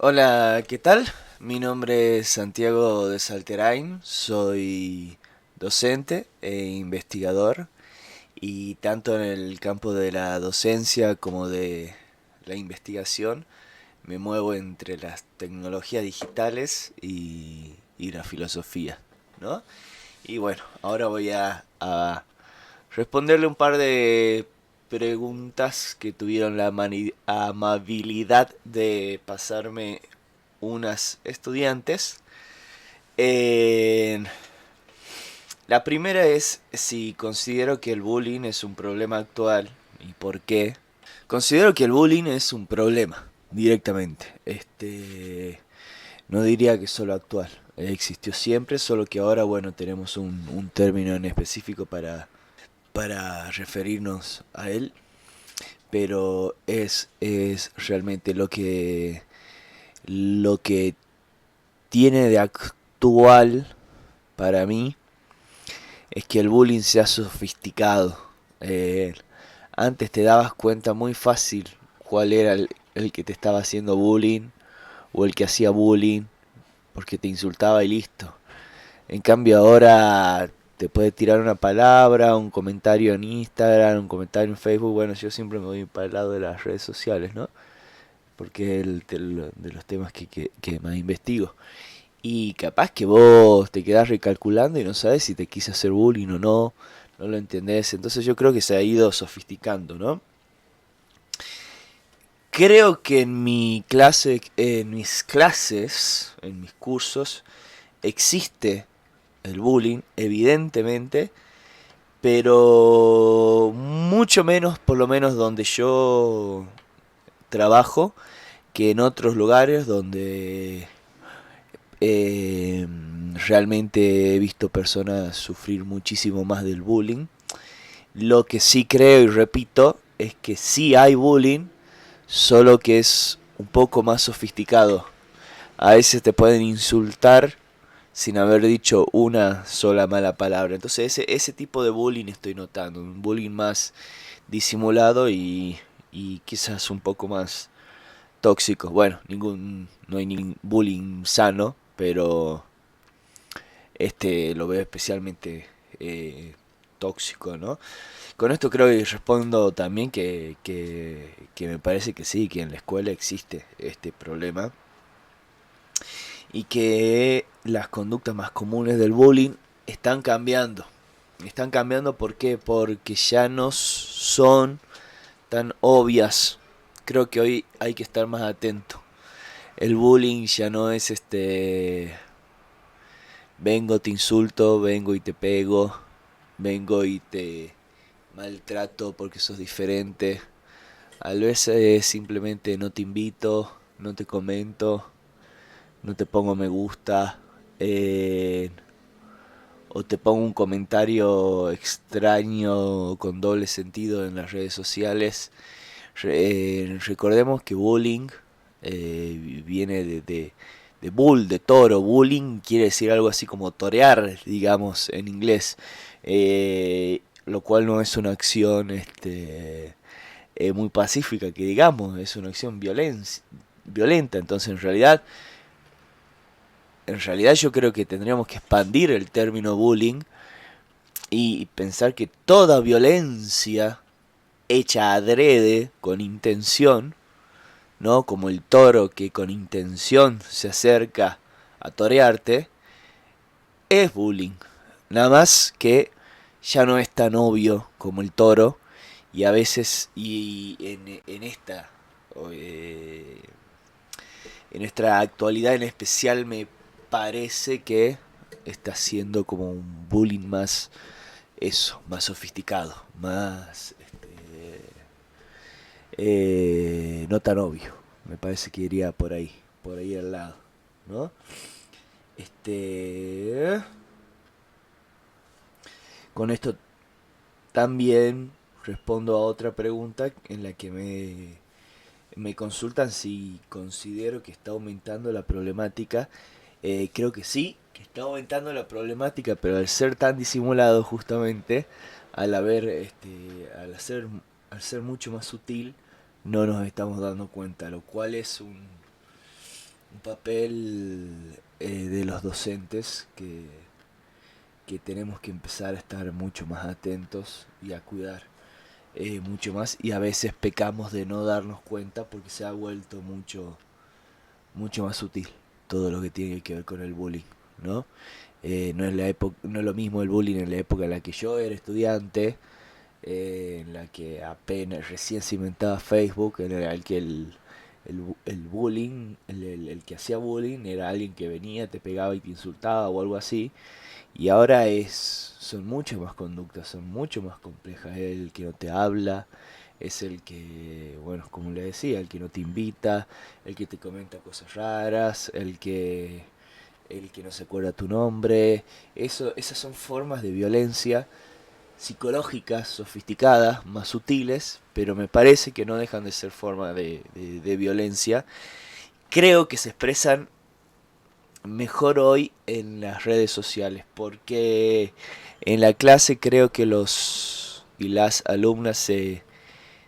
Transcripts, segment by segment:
Hola, ¿qué tal? Mi nombre es Santiago de Salterain, soy docente e investigador y tanto en el campo de la docencia como de la investigación me muevo entre las tecnologías digitales y la filosofía, ¿no? Y bueno, ahora voy a responderle un par de preguntas que tuvieron la amabilidad de pasarme unas estudiantes. Eh, la primera es si considero que el bullying es un problema actual y por qué. Considero que el bullying es un problema directamente. No diría que solo actual. Existió siempre, solo que ahora, bueno, tenemos un término en específico para referirnos a él. Pero es realmente lo que tiene de actual para mí es que el bullying se ha sofisticado. Eh, Antes te dabas cuenta muy fácil cuál era el que te estaba haciendo bullying o el que hacía bullying porque te insultaba y listo. En cambio ahora te puede tirar una palabra, un comentario en Instagram, un comentario en Facebook. Bueno, yo siempre me voy para el lado de las redes sociales, ¿no? Porque es de los temas que más investigo. Y capaz que vos te quedás recalculando y no sabes si te quise hacer bullying o no, no lo entendés. Entonces yo creo que se ha ido sofisticando, ¿no? Creo que en mis clases, en mis cursos, existe el bullying, evidentemente, pero mucho menos, por lo menos donde yo trabajo, que en otros lugares donde realmente he visto personas sufrir muchísimo más del bullying. Lo que sí creo y repito es que sí hay bullying, solo que es un poco más sofisticado. A veces te pueden insultar sin haber dicho una sola mala palabra. Entonces ese tipo de bullying estoy notando. Un bullying más disimulado y quizás un poco más tóxico. Bueno, no hay ningún bullying sano, pero este lo veo especialmente tóxico, ¿no? Con esto creo que respondo también que me parece que sí, que en la escuela existe este problema y que las conductas más comunes del bullying están cambiando. Están cambiando ¿por qué? Porque ya no son tan obvias. Creo que hoy hay que estar más atento. El bullying ya no es vengo, te insulto, vengo y te pego, vengo y te maltrato porque sos diferente. A veces simplemente no te invito, no te comento, no te pongo me gusta, eh, o te pongo un comentario extraño con doble sentido en las redes sociales. Recordemos que bullying viene de bull, de toro. Bullying quiere decir algo así como torear, digamos, en inglés. Lo cual no es una acción muy pacífica, que digamos, es una acción violenta. Entonces, en realidad yo creo que tendríamos que expandir el término bullying y pensar que toda violencia hecha adrede, con intención, ¿no? Como el toro que con intención se acerca a torearte, es bullying. Nada más que ya no es tan obvio como el toro y a veces en esta eh, en nuestra actualidad en especial me parece que está siendo como un bullying más eso, más sofisticado, más no tan obvio. Me parece que iría por ahí al lado, ¿no? Este, con esto también respondo a otra pregunta en la que me consultan si considero que está aumentando la problemática. Creo que sí, que está aumentando la problemática, pero al ser tan disimulado justamente, al ser mucho más sutil, no nos estamos dando cuenta, lo cual es un papel de los docentes que tenemos que empezar a estar mucho más atentos y a cuidar mucho más, y a veces pecamos de no darnos cuenta porque se ha vuelto mucho más sutil todo lo que tiene que ver con el bullying, ¿no? No es lo mismo el bullying en la época en la que yo era estudiante, en la que apenas recién se inventaba Facebook, en el que el bullying, el que hacía bullying era alguien que venía, te pegaba y te insultaba o algo así. Y ahora son muchas más conductas, son mucho más complejas. El que no te habla, es el que, bueno, como le decía, el que no te invita, el que te comenta cosas raras, el que no se acuerda tu nombre. Esas son formas de violencia psicológicas, sofisticadas, más sutiles, pero me parece que no dejan de ser formas de violencia. Creo que se expresan mejor hoy en las redes sociales, porque en la clase creo que los y las alumnas se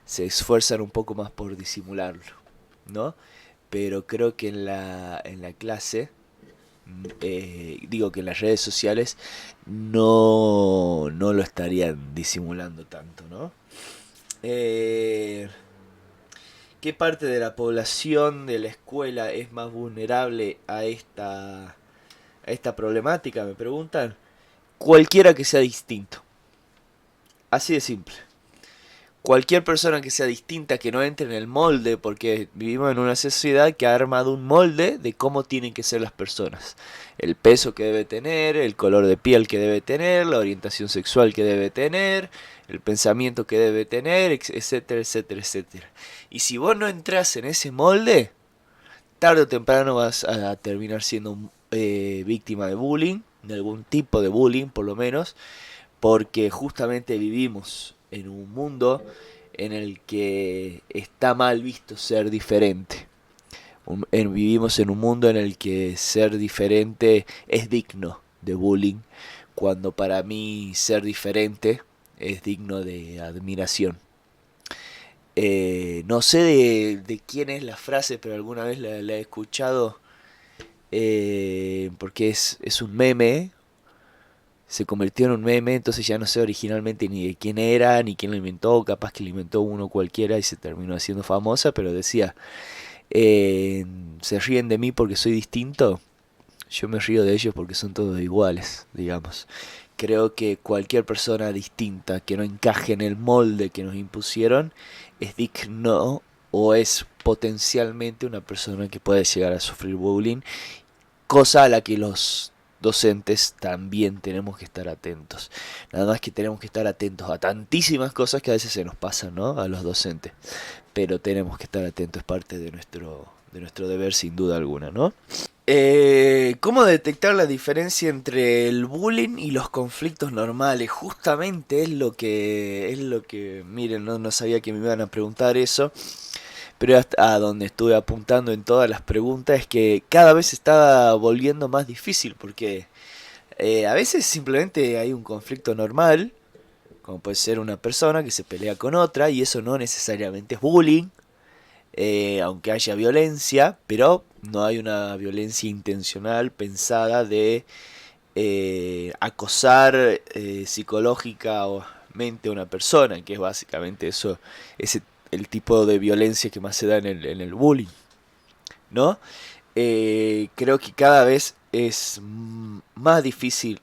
esfuerzan un poco más por disimularlo, ¿no? Pero creo que en la clase, digo que en las redes sociales no lo estarían disimulando tanto, ¿no? Eh, ¿Qué parte de la población de la escuela es más vulnerable a esta problemática? Me preguntan. Cualquiera que sea distinto. Así de simple. Cualquier persona que sea distinta, que no entre en el molde, porque vivimos en una sociedad que ha armado un molde de cómo tienen que ser las personas. El peso que debe tener, el color de piel que debe tener, la orientación sexual que debe tener, el pensamiento que debe tener, etcétera, etcétera, etcétera. Y si vos no entras en ese molde, tarde o temprano vas a terminar siendo víctima de bullying, de algún tipo de bullying por lo menos, porque justamente vivimos en un mundo en el que está mal visto ser diferente. Vivimos en un mundo en el que ser diferente es digno de bullying, cuando para mí ser diferente es digno de admiración. No sé de quién es la frase, pero alguna vez la he escuchado, porque es un meme, se convirtió en un meme, entonces ya no sé originalmente ni de quién era, ni quién lo inventó, capaz que lo inventó uno cualquiera y se terminó haciendo famosa, pero decía, se ríen de mí porque soy distinto, yo me río de ellos porque son todos iguales, digamos. Creo que cualquier persona distinta que no encaje en el molde que nos impusieron es digno o es potencialmente una persona que puede llegar a sufrir bullying, cosa a la que los docentes también tenemos que estar atentos. Nada más que tenemos que estar atentos a tantísimas cosas que a veces se nos pasan, ¿no? A los docentes. Pero tenemos que estar atentos, es parte de nuestro deber sin duda alguna, ¿no? ¿Cómo detectar la diferencia entre el bullying y los conflictos normales? Justamente es lo que, miren, no sabía que me iban a preguntar eso, pero hasta a donde estuve apuntando en todas las preguntas es que cada vez se está volviendo más difícil, porque a veces simplemente hay un conflicto normal, como puede ser una persona que se pelea con otra, y eso no necesariamente es bullying, aunque haya violencia, pero no hay una violencia intencional pensada de acosar psicológicamente a una persona, que es básicamente eso, ese el tipo de violencia que más se da en el bullying, ¿no? Creo que cada vez es más difícil.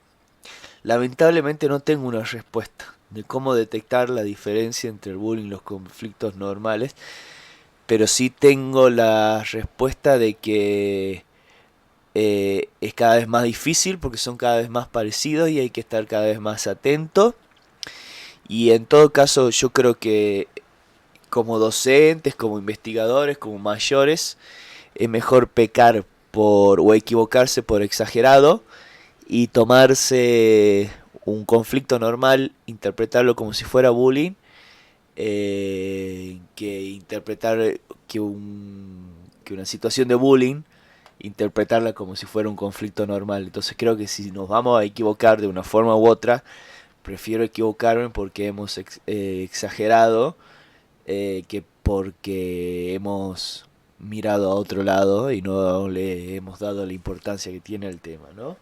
Lamentablemente no tengo una respuesta de cómo detectar la diferencia entre el bullying y los conflictos normales, pero sí tengo la respuesta de que es cada vez más difícil porque son cada vez más parecidos y hay que estar cada vez más atento. Y en todo caso yo creo que como docentes, como investigadores, como mayores, es mejor pecar o equivocarse por exagerado y tomarse un conflicto normal, interpretarlo como si fuera bullying, que interpretar que una situación de bullying, interpretarla como si fuera un conflicto normal. Entonces creo que si nos vamos a equivocar de una forma u otra, prefiero equivocarme porque hemos exagerado, que porque hemos mirado a otro lado y no le hemos dado la importancia que tiene el tema, ¿no?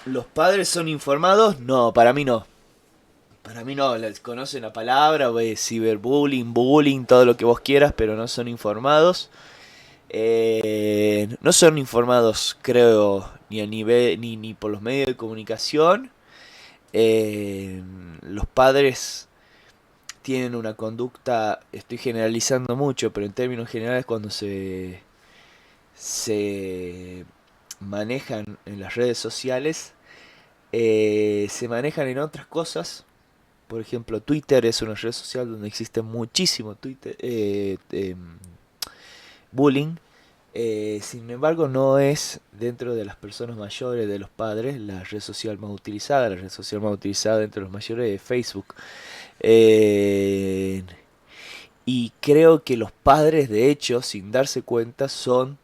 ¿Los padres son informados? No, para mí no. Para mí no, les conocen la palabra, ciberbullying, bullying, todo lo que vos quieras, pero no son informados. No son informados, creo, ni a nivel, ni por los medios de comunicación. Los padres tienen una conducta, estoy generalizando mucho, pero en términos generales cuando se manejan en las redes sociales, se manejan en otras cosas. Por ejemplo, Twitter es una red social donde existe muchísimo bullying. Sin embargo, no es dentro de las personas mayores, de los padres, la red social más utilizada. La red social más utilizada entre los mayores es Facebook. Eh, y creo que los padres, de hecho, sin darse cuenta, son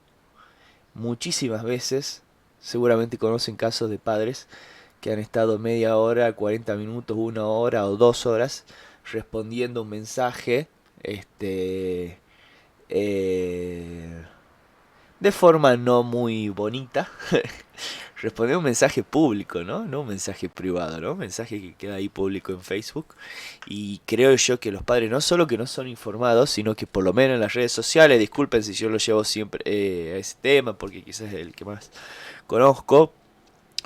muchísimas veces, seguramente conocen casos de padres que han estado media hora, 40 minutos, una hora o 2 horas respondiendo un mensaje, eh, de forma no muy bonita. Responder un mensaje público, ¿no? No un mensaje privado, ¿no? Un mensaje que queda ahí público en Facebook. Y creo yo que los padres no solo que no son informados, sino que por lo menos en las redes sociales, disculpen si yo lo llevo siempre a ese tema, porque quizás es el que más conozco,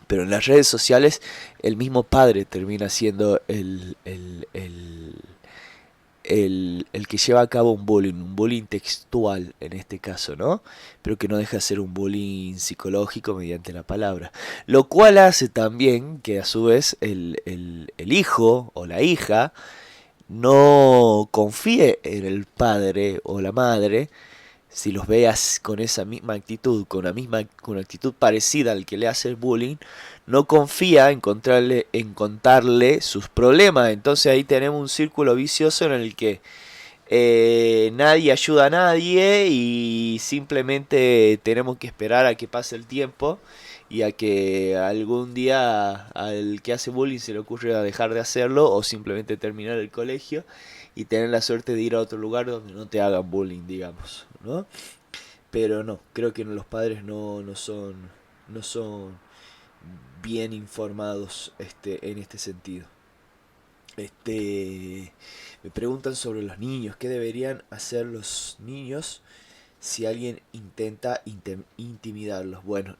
pero en las redes sociales el mismo padre termina siendo el que lleva a cabo un bullying textual en este caso, ¿no? Pero que no deja de ser un bullying psicológico mediante la palabra. Lo cual hace también que a su vez el hijo o la hija no confíe en el padre o la madre si los veas con esa misma actitud, con una actitud parecida al que le hace el bullying, no confía en contarle sus problemas. Entonces ahí tenemos un círculo vicioso en el que nadie ayuda a nadie y simplemente tenemos que esperar a que pase el tiempo y a que algún día al que hace bullying se le ocurra dejar de hacerlo o simplemente terminar el colegio y tener la suerte de ir a otro lugar donde no te hagan bullying, digamos, ¿no? Pero no, creo que los padres no son bien informados en este sentido. Me preguntan sobre los niños, ¿qué deberían hacer los niños si alguien intenta intimidarlos? Bueno,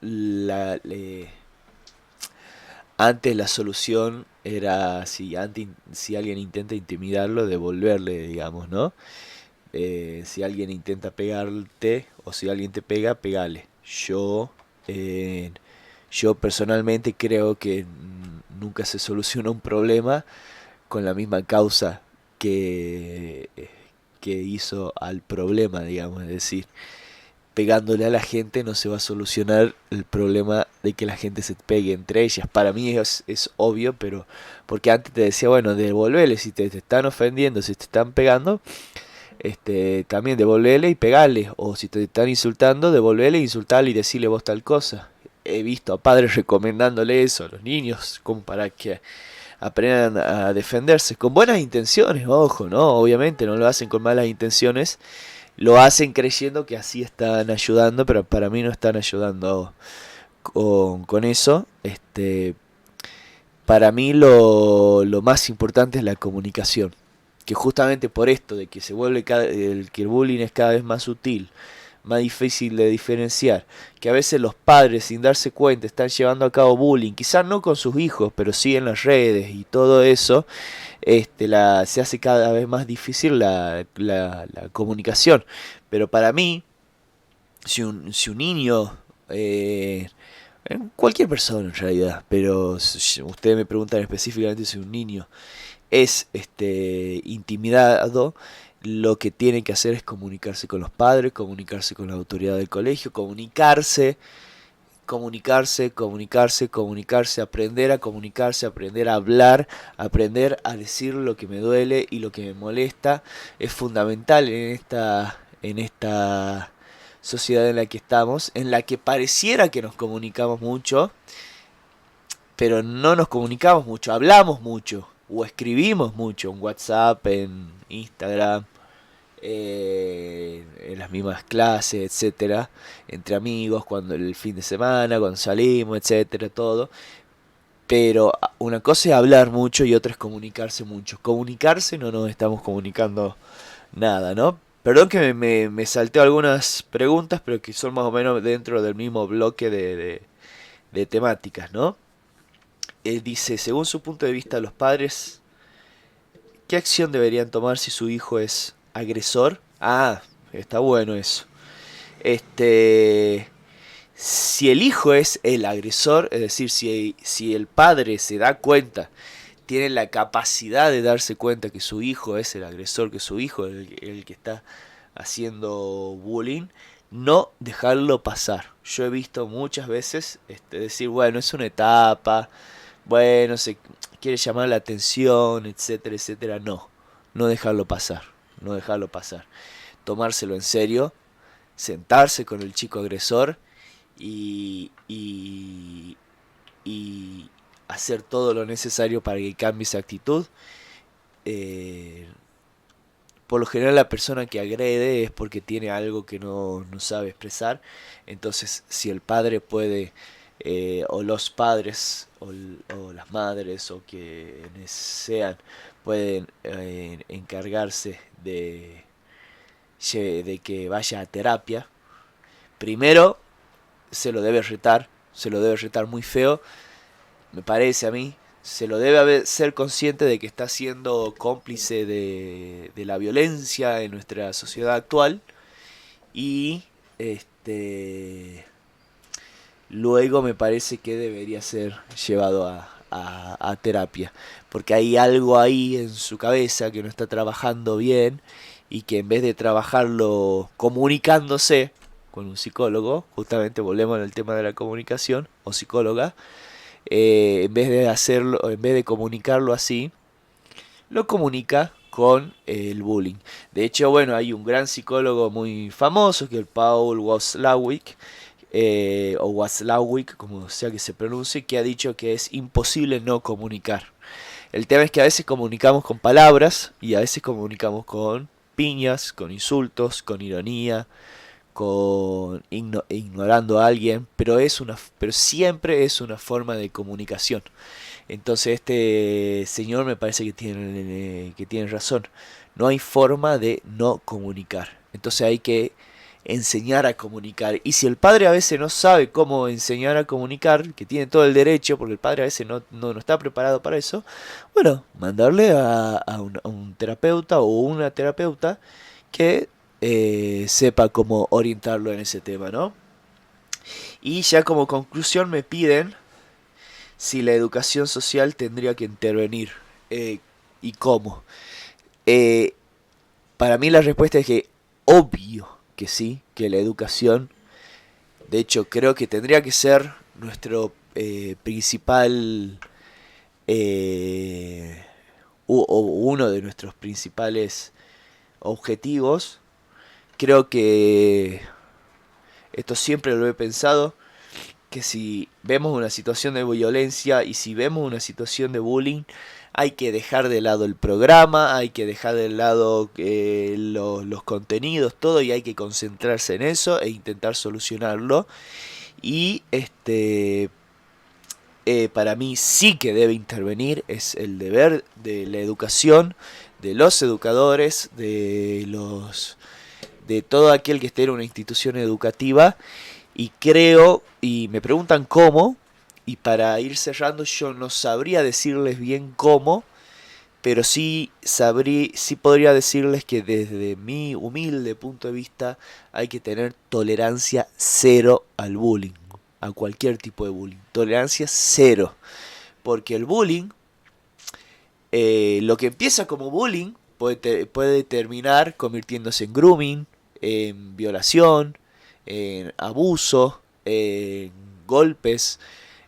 antes la solución era si alguien intenta intimidarlo, devolverle, digamos, ¿no? Si alguien intenta pegarte o si alguien te pega, pegale. Eh, yo personalmente creo que nunca se soluciona un problema con la misma causa que, que hizo al problema, digamos, es decir, pegándole a la gente no se va a solucionar el problema de que la gente se pegue entre ellas. Para mí es obvio, pero porque antes te decía, bueno, devolvele si te están ofendiendo, si te están pegando, también devolvele y pegale, o si te están insultando, devolvele, insultale y decirle vos tal cosa. He visto a padres recomendándole eso a los niños, como para que aprendan a defenderse, con buenas intenciones, ojo, ¿no? Obviamente no lo hacen con malas intenciones, lo hacen creyendo que así están ayudando, pero para mí no están ayudando con eso. Para mí lo más importante es la comunicación. Que justamente por esto de que se vuelve que el bullying es cada vez más sutil, más difícil de diferenciar, que a veces los padres sin darse cuenta están llevando a cabo bullying, quizás no con sus hijos, pero sí en las redes y todo eso, se hace cada vez más difícil la comunicación. Pero para mí, si un niño, cualquier persona en realidad, pero si ustedes me preguntan específicamente si un niño es intimidado, lo que tiene que hacer es comunicarse con los padres, comunicarse con la autoridad del colegio, comunicarse, aprender a comunicarse, aprender a hablar, aprender a decir lo que me duele y lo que me molesta. Es fundamental en esta sociedad en la que estamos, en la que pareciera que nos comunicamos mucho, pero no nos comunicamos mucho, hablamos mucho o escribimos mucho en WhatsApp, en Instagram, en las mismas clases, etcétera, entre amigos, cuando el fin de semana, cuando salimos, etcétera, todo. Pero una cosa es hablar mucho y otra es comunicarse mucho. Comunicarse no nos estamos comunicando nada, ¿no? Perdón que me salteo algunas preguntas, pero que son más o menos dentro del mismo bloque de temáticas, ¿no? Él dice, según su punto de vista, los padres, ¿qué acción deberían tomar si su hijo es agresor? Ah, está bueno eso. Este, si el hijo es el agresor, es decir, si el padre se da cuenta, tiene la capacidad de darse cuenta que su hijo es el agresor, que su hijo es el que está haciendo bullying, no dejarlo pasar. Yo he visto muchas veces decir, bueno, es una etapa, bueno, se quiere llamar la atención, etcétera, etcétera. No, no dejarlo pasar, no dejarlo pasar. Tomárselo en serio, sentarse con el chico agresor y hacer todo lo necesario para que cambie esa actitud. Eh, por lo general la persona que agrede es porque tiene algo que no sabe expresar. Entonces, si el padre puede, o los padres, o las madres, o quienes sean, pueden encargarse de que vaya a terapia, primero se lo debe retar muy feo, me parece a mí, se lo debe ser consciente de que está siendo cómplice de la violencia en nuestra sociedad actual y luego me parece que debería ser llevado a terapia, porque hay algo ahí en su cabeza que no está trabajando bien y que en vez de trabajarlo comunicándose con un psicólogo, justamente volvemos al tema de la comunicación o psicóloga, en vez de hacerlo, en vez de comunicarlo así, lo comunica con el bullying. De hecho, bueno, hay un gran psicólogo muy famoso que es el Paul Watzlawick, o Watzlawick, como sea que se pronuncie, que ha dicho que es imposible no comunicar. El tema es que a veces comunicamos con palabras y a veces comunicamos con piñas, con insultos, con ironía, ignorando a alguien, pero siempre es una forma de comunicación. Entonces este señor me parece que tiene razón. No hay forma de no comunicar. Entonces hay que enseñar a comunicar. Y si el padre a veces no sabe cómo enseñar a comunicar, que tiene todo el derecho, porque el padre a veces no está preparado para eso, bueno, mandarle a un terapeuta o una terapeuta que sepa cómo orientarlo en ese tema, ¿no? Y ya como conclusión me piden si la educación social tendría que intervenir, y cómo. Eh, para mí la respuesta es que obvio que sí, que la educación, de hecho creo que tendría que ser nuestro principal, eh, o uno de nuestros principales objetivos. Creo que esto siempre lo he pensado, que si vemos una situación de violencia y si vemos una situación de bullying, hay que dejar de lado el programa, hay que dejar de lado los contenidos, todo, y hay que concentrarse en eso e intentar solucionarlo. Y para mí sí que debe intervenir, es el deber de la educación, de los educadores, de todo aquel que esté en una institución educativa. Y creo, y me preguntan cómo, y para ir cerrando yo no sabría decirles bien cómo, pero sí podría decirles que desde mi humilde punto de vista hay que tener tolerancia cero al bullying, a cualquier tipo de bullying. Tolerancia cero, porque el bullying, lo que empieza como bullying, puede terminar convirtiéndose en grooming, en violación, en abuso, en golpes.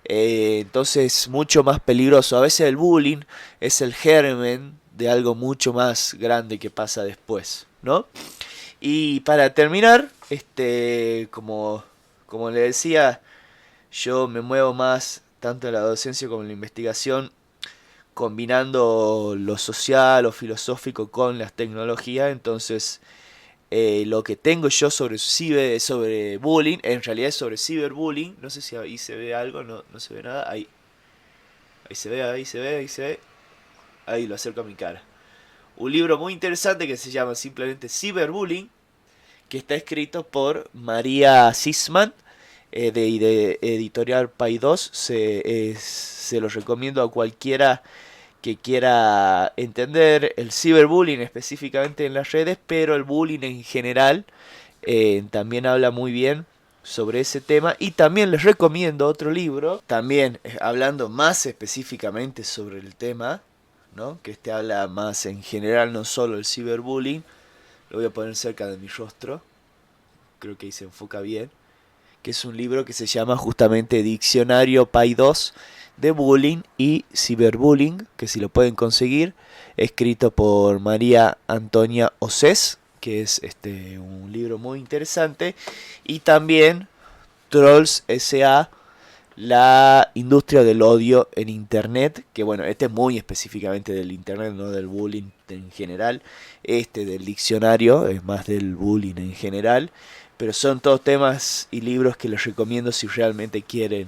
Entonces mucho más peligroso. A veces el bullying es el germen de algo mucho más grande que pasa después, ¿no? Y para terminar, como le decía, yo me muevo más tanto en la docencia como en la investigación, combinando lo social o filosófico con las tecnologías. Entonces lo que tengo yo sobre bullying, en realidad es sobre ciberbullying. No sé si ahí se ve algo, no, no se ve nada. Ahí se ve, ahí se ve, ahí se ve. Ahí lo acerco a mi cara. Un libro muy interesante que se llama simplemente Cyberbullying, que está escrito por María Sisman, de editorial Paidós. Se lo recomiendo a cualquiera que quiera entender el ciberbullying específicamente en las redes, pero el bullying en general. También habla muy bien sobre ese tema. Y también les recomiendo otro libro, también hablando más específicamente sobre el tema, ¿no? Que este habla más en general, no solo el ciberbullying. Lo voy a poner cerca de mi rostro, creo que ahí se enfoca bien. Que es un libro que se llama justamente Diccionario Paidós de Bullying y Ciberbullying, que si lo pueden conseguir, escrito por María Antonia Océs, que es un libro muy interesante. Y también Trolls S.A., la industria del odio en internet, que bueno, este es muy específicamente del internet, no del bullying en general. Este del diccionario es más del bullying en general, pero son todos temas y libros que les recomiendo si realmente quieren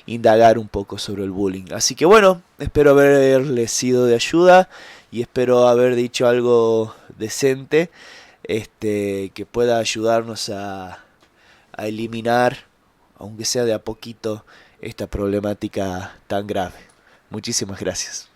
indagar un poco sobre el bullying. Así que bueno, espero haberles sido de ayuda y espero haber dicho algo decente, que pueda ayudarnos a eliminar, aunque sea de a poquito, esta problemática tan grave. Muchísimas gracias.